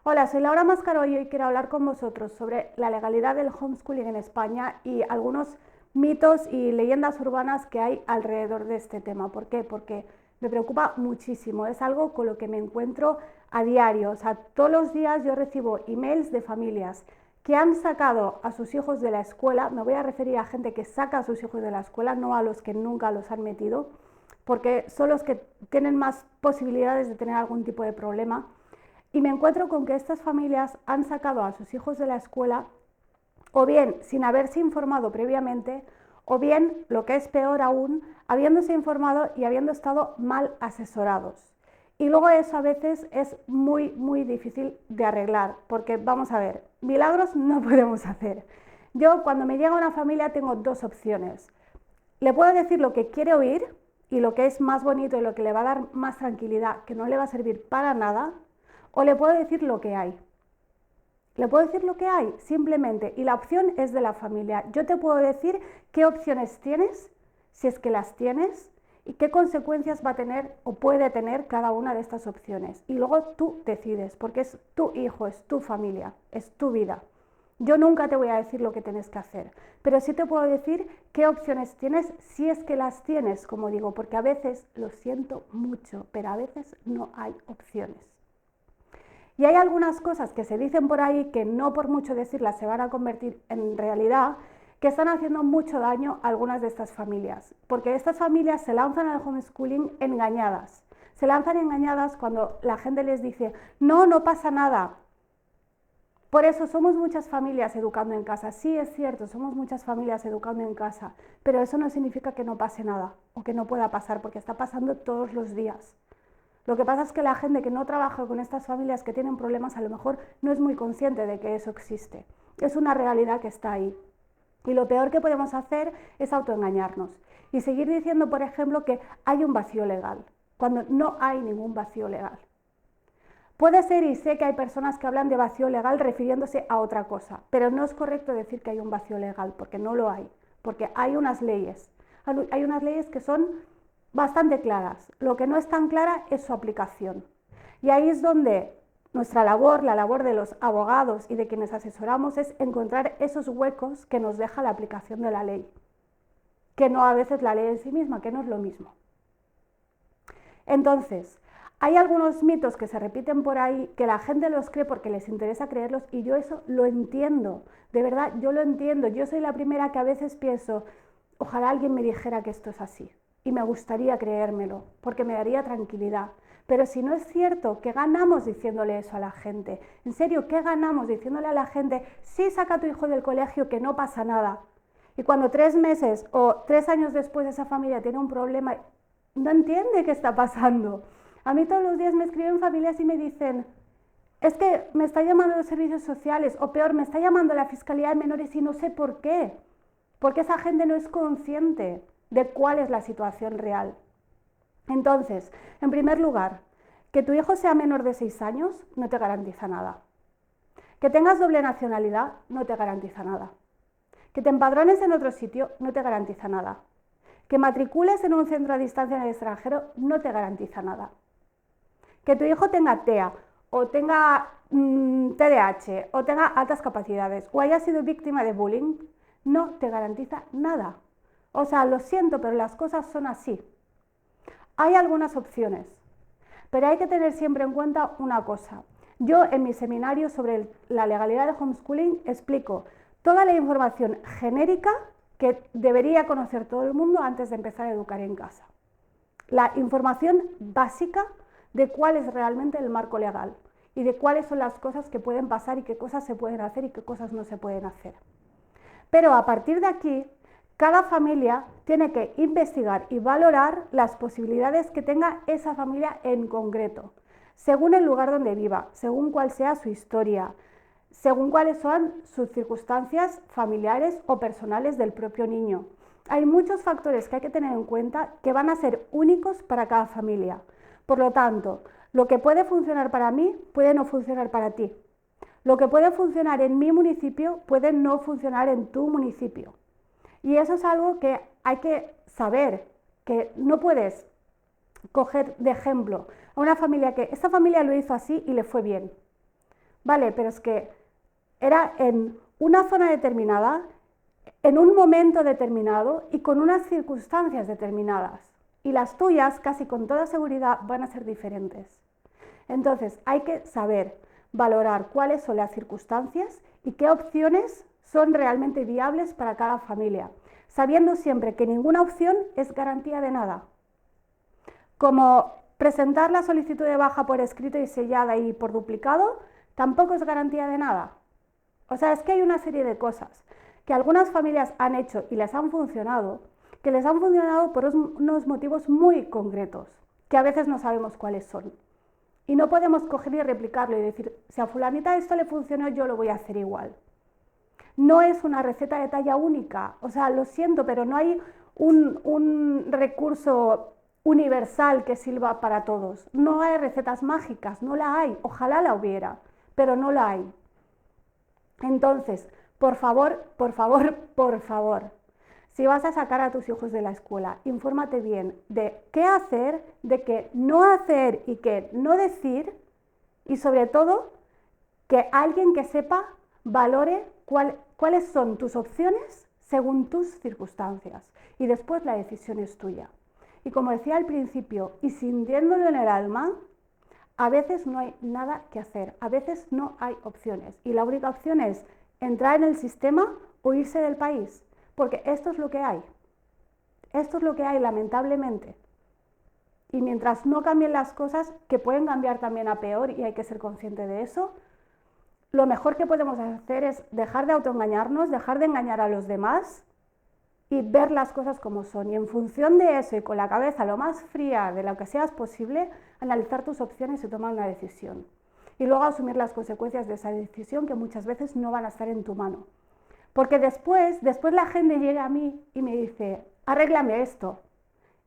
Hola, soy Laura Mascaró y hoy quiero hablar con vosotros sobre la legalidad del homeschooling en España y algunos mitos y leyendas urbanas que hay alrededor de este tema. ¿Por qué? Porque me preocupa muchísimo, es algo con lo que me encuentro a diario. O sea, todos los días yo recibo emails de familias que han sacado a sus hijos de la escuela. Me voy a referir a gente que saca a sus hijos de la escuela, no a los que nunca los han metido, porque son los que tienen más posibilidades de tener algún tipo de problema. Y me encuentro con que estas familias han sacado a sus hijos de la escuela o bien sin haberse informado previamente, o bien, lo que es peor aún, habiéndose informado y habiendo estado mal asesorados. Y luego eso a veces es muy difícil de arreglar, porque vamos a ver, milagros no podemos hacer. Yo cuando me llega una familia tengo dos opciones. Le puedo decir lo que quiere oír y lo que es más bonito y lo que le va a dar más tranquilidad, que no le va a servir para nada, o le puedo decir lo que hay. Le puedo decir lo que hay, simplemente, y la opción es de la familia. Yo te puedo decir qué opciones tienes, si es que las tienes, y qué consecuencias va a tener o puede tener cada una de estas opciones. Y luego tú decides, porque es tu hijo, es tu familia, es tu vida. Yo nunca te voy a decir lo que tienes que hacer, pero sí te puedo decir qué opciones tienes, si es que las tienes, como digo, porque a veces, lo siento mucho, pero a veces no hay opciones. Y hay algunas cosas que se dicen por ahí que no por mucho decirlas se van a convertir en realidad, que están haciendo mucho daño a algunas de estas familias, porque estas familias se lanzan al homeschooling engañadas. Se lanzan engañadas cuando la gente les dice, no, no pasa nada. Por eso somos muchas familias educando en casa. Sí, es cierto, somos muchas familias educando en casa, pero eso no significa que no pase nada o que no pueda pasar, porque está pasando todos los días. Lo que pasa es que la gente que no trabaja con estas familias que tienen problemas a lo mejor no es muy consciente de que eso existe. Es una realidad que está ahí. Y lo peor que podemos hacer es autoengañarnos y seguir diciendo, por ejemplo, que hay un vacío legal, cuando no hay ningún vacío legal. Puede ser, y sé que hay personas que hablan de vacío legal refiriéndose a otra cosa, pero no es correcto decir que hay un vacío legal, porque no lo hay, porque hay unas leyes. Hay unas leyes que son bastante claras. Lo que no es tan clara es su aplicación. Y ahí es donde nuestra labor, la labor de los abogados y de quienes asesoramos, es encontrar esos huecos que nos deja la aplicación de la ley, que no a veces la ley en sí misma, que no es lo mismo. Entonces, hay algunos mitos que se repiten por ahí que la gente los cree porque les interesa creerlos, y yo eso lo entiendo, de verdad, yo lo entiendo. Yo soy la primera que a veces pienso, ojalá alguien me dijera que esto es así, y me gustaría creérmelo, porque me daría tranquilidad. Pero si no es cierto, ¿qué ganamos diciéndole eso a la gente? En serio, ¿qué ganamos diciéndole a la gente, sí, saca a tu hijo del colegio, que no pasa nada? Y cuando 3 meses o 3 años después esa familia tiene un problema, no entiende qué está pasando. A mí todos los días me escriben familias y me dicen, es que me está llamando los servicios sociales, o peor, me está llamando la Fiscalía de Menores y no sé por qué. Porque esa gente no es consciente de cuál es la situación real. Entonces, en primer lugar, que tu hijo sea menor de 6 años no te garantiza nada. Que tengas doble nacionalidad no te garantiza nada. Que te empadrones en otro sitio no te garantiza nada. Que matricules en un centro a distancia en el extranjero no te garantiza nada. Que tu hijo tenga TEA o tenga TDAH o tenga altas capacidades o haya sido víctima de bullying no te garantiza nada. O sea, lo siento, pero las cosas son así. Hay algunas opciones, pero hay que tener siempre en cuenta una cosa. Yo en mi seminario sobre la legalidad del homeschooling explico toda la información genérica que debería conocer todo el mundo antes de empezar a educar en casa. La información básica de cuál es realmente el marco legal y de cuáles son las cosas que pueden pasar y qué cosas se pueden hacer y qué cosas no se pueden hacer. Pero a partir de aquí, cada familia tiene que investigar y valorar las posibilidades que tenga esa familia en concreto, según el lugar donde viva, según cuál sea su historia, según cuáles son sus circunstancias familiares o personales del propio niño. Hay muchos factores que hay que tener en cuenta que van a ser únicos para cada familia. Por lo tanto, lo que puede funcionar para mí puede no funcionar para ti. Lo que puede funcionar en mi municipio puede no funcionar en tu municipio. Y eso es algo que hay que saber, que no puedes coger de ejemplo a una familia que esta familia lo hizo así y le fue bien. Vale, pero es que era en una zona determinada, en un momento determinado y con unas circunstancias determinadas. Y las tuyas, casi con toda seguridad, van a ser diferentes. Entonces, hay que saber valorar cuáles son las circunstancias y qué opciones son realmente viables para cada familia, sabiendo siempre que ninguna opción es garantía de nada. Como presentar la solicitud de baja por escrito y sellada y por duplicado, tampoco es garantía de nada. O sea, es que hay una serie de cosas que algunas familias han hecho y les han funcionado, que les han funcionado por unos motivos muy concretos, que a veces no sabemos cuáles son. Y no podemos coger y replicarlo y decir, si a fulanita esto le funcionó, yo lo voy a hacer igual. No es una receta de talla única, o sea, lo siento, pero no hay un recurso universal que sirva para todos. No hay recetas mágicas, no la hay, ojalá la hubiera, pero no la hay. Entonces, por favor, por favor, por favor, si vas a sacar a tus hijos de la escuela, infórmate bien de qué hacer, de qué no hacer y qué no decir, y sobre todo, que alguien que sepa valore cuáles son tus opciones según tus circunstancias. Y después la decisión es tuya. Y como decía al principio, y sintiéndolo en el alma, a veces no hay nada que hacer, a veces no hay opciones. Y la única opción es entrar en el sistema o irse del país, porque esto es lo que hay. Esto es lo que hay, lamentablemente. Y mientras no cambien las cosas, que pueden cambiar también a peor y hay que ser consciente de eso, lo mejor que podemos hacer es dejar de autoengañarnos, dejar de engañar a los demás y ver las cosas como son. Y en función de eso y con la cabeza lo más fría de lo que seas posible, analizar tus opciones y tomar una decisión. Y luego asumir las consecuencias de esa decisión que muchas veces no van a estar en tu mano. Porque después la gente llega a mí y me dice, arréglame esto.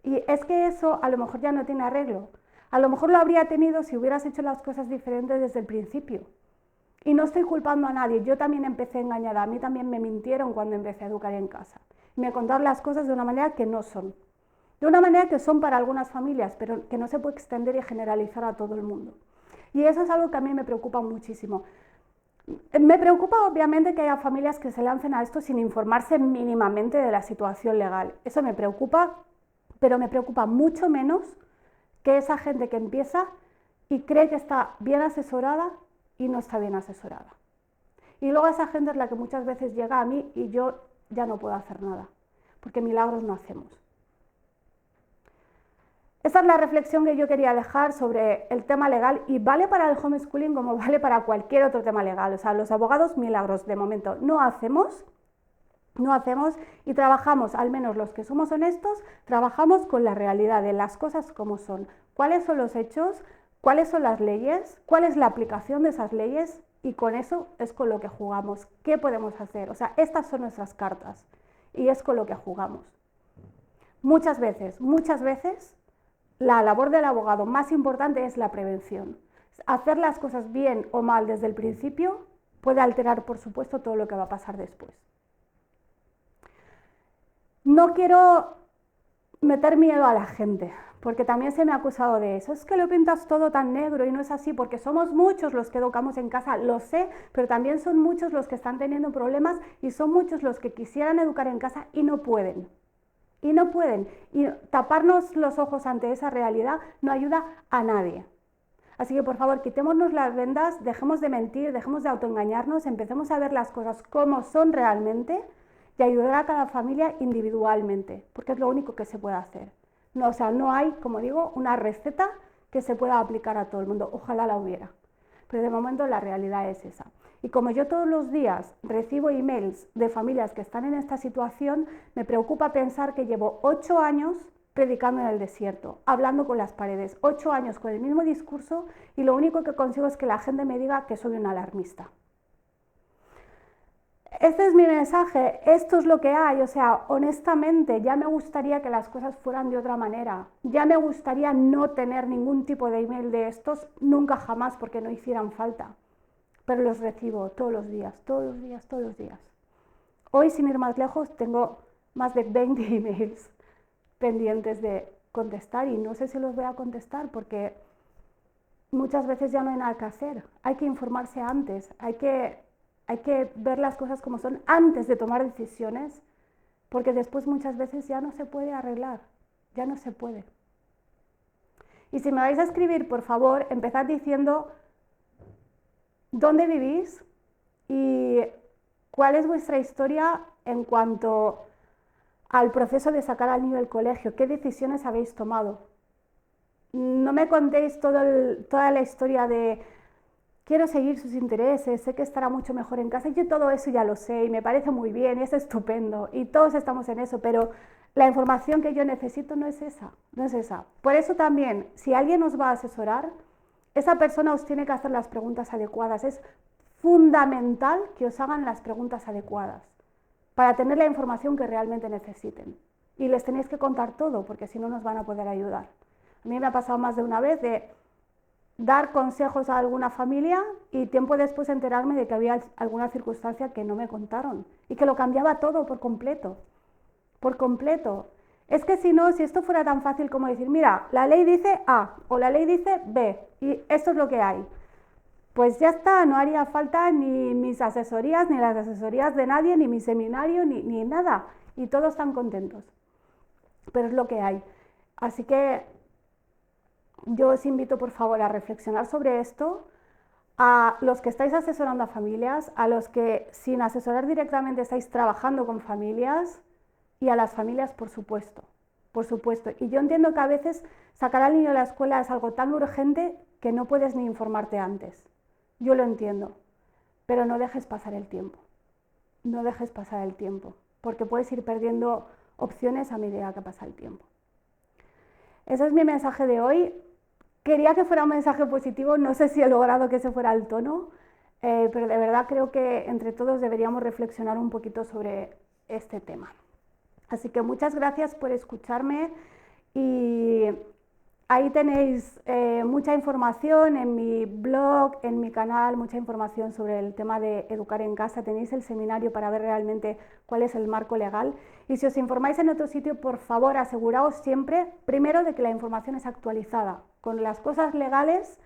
Y es que eso a lo mejor ya no tiene arreglo. A lo mejor lo habría tenido si hubieras hecho las cosas diferentes desde el principio. Y no estoy culpando a nadie, yo también empecé engañada, a mí también me mintieron cuando empecé a educar en casa. Me contaron las cosas de una manera que no son. De una manera que son para algunas familias, pero que no se puede extender y generalizar a todo el mundo. Y eso es algo que a mí me preocupa muchísimo. Me preocupa obviamente que haya familias que se lancen a esto sin informarse mínimamente de la situación legal. Eso me preocupa, pero me preocupa mucho menos que esa gente que empieza y cree que está bien asesorada y no está bien asesorada. Y luego esa gente es la que muchas veces llega a mí y yo ya no puedo hacer nada, porque milagros no hacemos. Esa es la reflexión que yo quería dejar sobre el tema legal y vale para el homeschooling como vale para cualquier otro tema legal. O sea, los abogados milagros de momento no hacemos y trabajamos, al menos los que somos honestos, trabajamos con la realidad de las cosas como son. ¿Cuáles son los hechos? ¿Cuáles son las leyes? ¿Cuál es la aplicación de esas leyes? Y con eso es con lo que jugamos. ¿Qué podemos hacer? O sea, estas son nuestras cartas y es con lo que jugamos. Muchas veces, la labor del abogado más importante es la prevención. Hacer las cosas bien o mal desde el principio puede alterar, por supuesto, todo lo que va a pasar después. No quiero meter miedo a la gente, porque también se me ha acusado de eso. Es que lo pintas todo tan negro y no es así, porque somos muchos los que educamos en casa, lo sé, pero también son muchos los que están teniendo problemas y son muchos los que quisieran educar en casa y no pueden. Y taparnos los ojos ante esa realidad no ayuda a nadie. Así que por favor, quitémonos las vendas, dejemos de mentir, dejemos de autoengañarnos, empecemos a ver las cosas como son realmente y ayudar a cada familia individualmente, porque es lo único que se puede hacer. No, o sea, no hay, como digo, una receta que se pueda aplicar a todo el mundo. Ojalá la hubiera. Pero de momento la realidad es esa. Y como yo todos los días recibo emails de familias que están en esta situación, me preocupa pensar que llevo 8 años predicando en el desierto, hablando con las paredes, 8 años con el mismo discurso y lo único que consigo es que la gente me diga que soy una alarmista. Este es mi mensaje, esto es lo que hay, o sea, honestamente ya me gustaría que las cosas fueran de otra manera, ya me gustaría no tener ningún tipo de email de estos, nunca jamás porque no hicieran falta, pero los recibo todos los días. Hoy, sin ir más lejos, tengo más de 20 emails pendientes de contestar y no sé si los voy a contestar porque muchas veces ya no hay nada que hacer. Hay que informarse antes, hay que ver las cosas como son antes de tomar decisiones, porque después muchas veces ya no se puede arreglar, ya no se puede. Y si me vais a escribir, por favor, empezad diciendo dónde vivís y cuál es vuestra historia en cuanto al proceso de sacar al niño del colegio, qué decisiones habéis tomado. No me contéis toda la historia de quiero seguir sus intereses, sé que estará mucho mejor en casa. Yo todo eso ya lo sé y me parece muy bien y es estupendo y todos estamos en eso, pero la información que yo necesito no es esa, no es esa. Por eso también, si alguien os va a asesorar, esa persona os tiene que hacer las preguntas adecuadas. Es fundamental que os hagan las preguntas adecuadas para tener la información que realmente necesiten. Y les tenéis que contar todo, porque si no nos van a poder ayudar. A mí me ha pasado más de una vez de dar consejos a alguna familia y tiempo después enterarme de que había alguna circunstancia que no me contaron y que lo cambiaba todo por completo. Por completo. Es que si no, si esto fuera tan fácil como decir, mira, la ley dice A o la ley dice B y esto es lo que hay, pues ya está, no haría falta ni mis asesorías, ni las asesorías de nadie, ni mi seminario, ni nada. Y todos están contentos. Pero es lo que hay. Así que yo os invito, por favor, a reflexionar sobre esto, a los que estáis asesorando a familias, a los que sin asesorar directamente estáis trabajando con familias y a las familias, por supuesto. Por supuesto. Y yo entiendo que a veces sacar al niño de la escuela es algo tan urgente que no puedes ni informarte antes. Yo lo entiendo, pero no dejes pasar el tiempo. No dejes pasar el tiempo, porque puedes ir perdiendo opciones a medida que pasa el tiempo. Ese es mi mensaje de hoy. Quería que fuera un mensaje positivo, no sé si he logrado que ese fuera el tono, pero de verdad creo que entre todos deberíamos reflexionar un poquito sobre este tema. Así que muchas gracias por escucharme y ahí tenéis mucha información en mi blog, en mi canal, mucha información sobre el tema de educar en casa. Tenéis el seminario para ver realmente cuál es el marco legal. Y si os informáis en otro sitio, por favor, aseguraos siempre, primero, de que la información es actualizada. Con las cosas legales,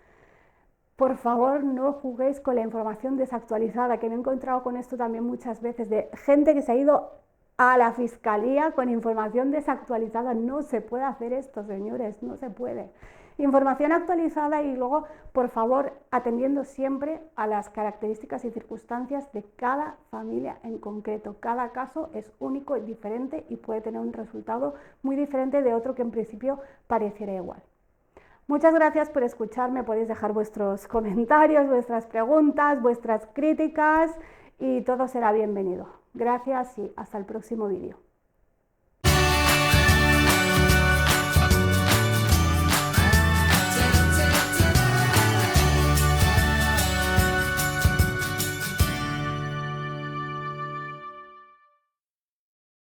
por favor, no juguéis con la información desactualizada, que me he encontrado con esto también muchas veces, de gente que se ha ido a la fiscalía con información desactualizada. No se puede hacer esto, señores, no se puede. Información actualizada y luego, por favor, atendiendo siempre a las características y circunstancias de cada familia en concreto. Cada caso es único y diferente y puede tener un resultado muy diferente de otro que en principio pareciera igual. Muchas gracias por escucharme, podéis dejar vuestros comentarios, vuestras preguntas, vuestras críticas y todo será bienvenido. Gracias y hasta el próximo vídeo.